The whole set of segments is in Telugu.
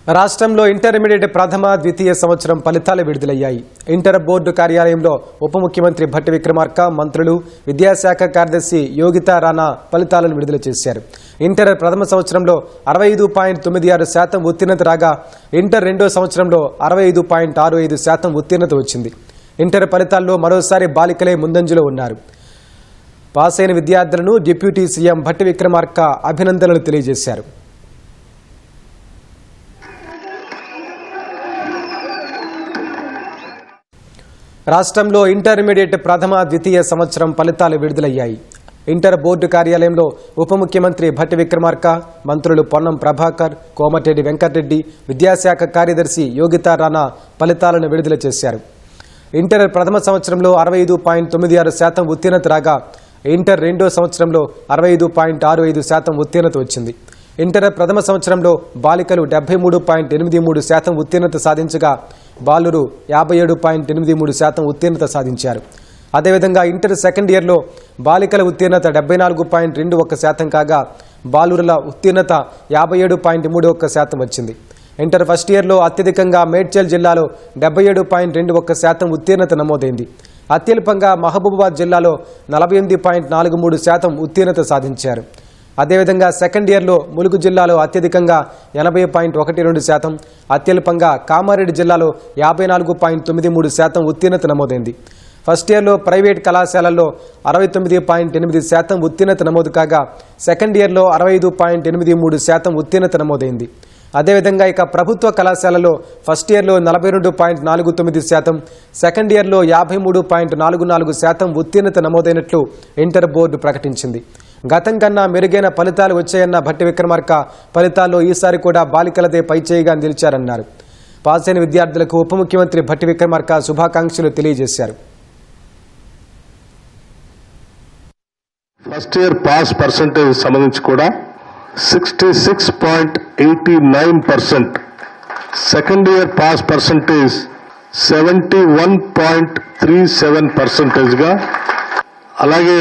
రాష్ట్రంలో ఇంటర్మీడియట్ ప్రథమ ద్వితీయ సంవత్సరం ఫలితాలు విడుదలయ్యాయి. ఇంటర్ బోర్డు కార్యాలయంలో ఉప ముఖ్యమంత్రి భట్టి విక్రమార్క, మంత్రులు, విద్యాశాఖ కార్యదర్శి యోగితా రాణా ఫలితాలను విడుదల చేశారు. ఇంటర్ ప్రథమ సంవత్సరంలో 65.96% ఉత్తీర్ణత రాగా ఇంటర్ రెండో సంవత్సరంలో 65.65% ఉత్తీర్ణత వచ్చింది. ఇంటర్ ఫలితాల్లో మరోసారి బాలికలే ముందంజలో ఉన్నారు. పాస్ అయిన విద్యార్థులను డిప్యూటీ సీఎం భట్టి విక్రమార్క అభినందనలు తెలియజేశారు. రాష్ట్రంలో ఇంటర్మీడియట్ ప్రథమ ద్వితీయ సంవత్సరం ఫలితాలు విడుదలయ్యాయి. ఇంటర్ బోర్డు కార్యాలయంలో ఉప ముఖ్యమంత్రి భట్టి విక్రమార్క, మంత్రులు పొన్నం ప్రభాకర్, కోమటిరెడ్డి వెంకటరెడ్డి, విద్యాశాఖ కార్యదర్శి యోగితా రాణా ఫలితాలను విడుదల చేశారు. ఇంటర్ ప్రథమ సంవత్సరంలో 65.96% ఉత్తీర్ణత రాగా ఇంటర్ రెండో సంవత్సరంలో 65.65% ఉత్తీర్ణత వచ్చింది. ఇంటర్ ప్రథమ సంవత్సరంలో బాలికలు 73.83% ఉత్తీర్ణత సాధించగా బాలురు 57.83% ఉత్తీర్ణత సాధించారు. అదేవిధంగా ఇంటర్ సెకండ్ ఇయర్లో బాలికల ఉత్తీర్ణత 74.21% కాగా బాలురుల ఉత్తీర్ణత 57.31% వచ్చింది. ఇంటర్ ఫస్ట్ ఇయర్లో అత్యధికంగా మేడ్చల్ జిల్లాలో 77.21% ఉత్తీర్ణత నమోదైంది. అత్యల్పంగా మహబూబాబాద్ జిల్లాలో 48.43% ఉత్తీర్ణత సాధించారు. అదేవిధంగా సెకండ్ ఇయర్లో ములుగు జిల్లాలో అత్యధికంగా 80.12%, అత్యల్పంగా కామారెడ్డి జిల్లాలో 54.93% ఉత్తీర్ణత నమోదైంది. ఫస్ట్ ఇయర్లో ప్రైవేట్ కళాశాలల్లో 69.8% ఉత్తీర్ణత నమోదు కాగా సెకండ్ ఇయర్లో 65.83% ఉత్తీర్ణత నమోదైంది. అదేవిధంగా ఇక ప్రభుత్వ కళాశాలలో ఫస్ట్ ఇయర్లో 42.49%, సెకండ్ ఇయర్లో 53.44% ఉత్తీర్ణత నమోదైనట్లు ఇంటర్ బోర్డు ప్రకటించింది. గతం కన్నా మెరుగైన ఫలితాలు వచ్చాయన్న భట్టి విక్రమార్క ఫలితాల్లో ఈసారి కూడా బాలికలదే పైచేయిగా నిలిచారన్నారు. పాస్ అయిన విద్యార్థులకు ఉప ముఖ్యమంత్రి భట్టి విక్రమార్క శుభాకాంక్షలు తెలియజేశారు. ఫస్ట్ ఇయర్ పాస్ పర్సెంటేజ్ సంబంధించి కూడా 66.89%, సెకండ్ ఇయర్ పాస్ పర్సెంటేజ్ 71.37% గా, అలాగే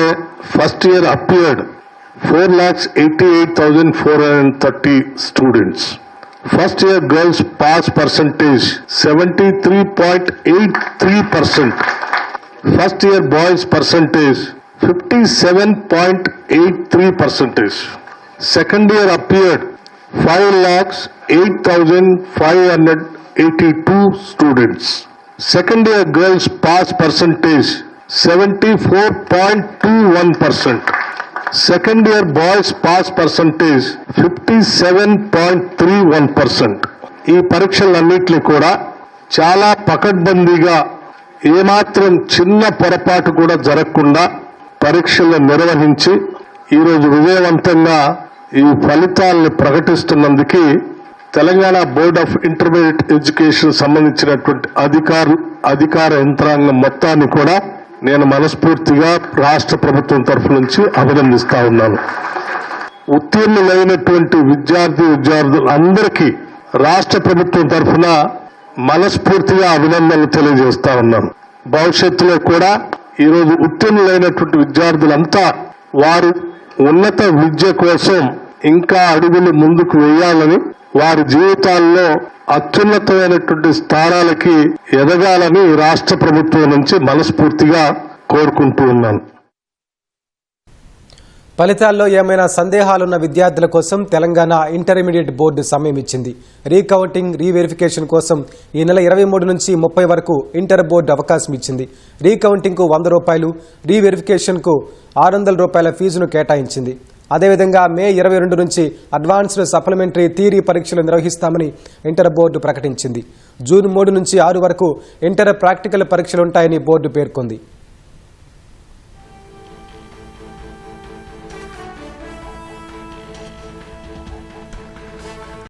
first year appeared 4,88,430 students. First year girls pass percentage 73.83%, first year boys percentage 57.83%. Second year appeared 5,08,582 students. Second year girls pass percentage 74.21%, second year boys pass percentage 57.31%. ఈ పరీక్షలన్నింటినీ కూడా చాలా పకడ్బందీగా ఏమాత్రం చిన్న పొరపాటు కూడా జరగకుండా పరీక్షలు నిర్వహించి ఈరోజు విజయవంతంగా ఈ ఫలితాలను ప్రకటిస్తున్నందుకు Telangana board of intermediate education సంబంధించినటువంటి అధికార యంత్రాంగం మొత్తాన్ని కూడా నేను మనస్ఫూర్తిగా రాష్ట్ర ప్రభుత్వం తరఫు నుంచి అభినందిస్తా ఉన్నాను. ఉత్తీర్ణులైనటువంటి విద్యార్థులందరికీ రాష్ట్ర ప్రభుత్వం తరఫున మనస్ఫూర్తిగా అభినందనలు తెలియజేస్తా ఉన్నాను. భవిష్యత్తులో కూడా ఈరోజు ఉత్తీర్ణులైనటువంటి విద్యార్థులంతా వారు ఉన్నత విద్య కోసం ఇంకా అడుగులు ముందుకు వేయాలని, వారి జీవితాల్లో అత్యున్నతమైనటువంటి స్థానాలకి ఎదగాలని రాష్ట్ర ప్రభుత్వం నుంచి మనస్ఫూర్తిగా కోరుకుంటూ ఉన్నాను. ఫలితాల్లో ఏమైనా సందేహాలున్న విద్యార్థుల కోసం తెలంగాణ ఇంటర్మీడియట్ బోర్డు సమయం ఇచ్చింది. రీకౌంటింగ్, రీవెరిఫికేషన్ కోసం ఈ నెల 23 నుంచి 30 వరకు ఇంటర్ బోర్డు అవకాశం ఇచ్చింది. రీకౌంటింగ్కు ₹100, రీవెరిఫికేషన్కు ₹600 ఫీజును కేటాయించింది. అదేవిధంగా మే 22 నుంచి అడ్వాన్స్డ్ సప్లిమెంటరీ థియరీ పరీక్షలు నిర్వహిస్తామని ఇంటర్ బోర్డు ప్రకటించింది. జూన్ 3 నుంచి 6 వరకు ఇంటర్ ప్రాక్టికల్ పరీక్షలుంటాయని బోర్డు పేర్కొంది.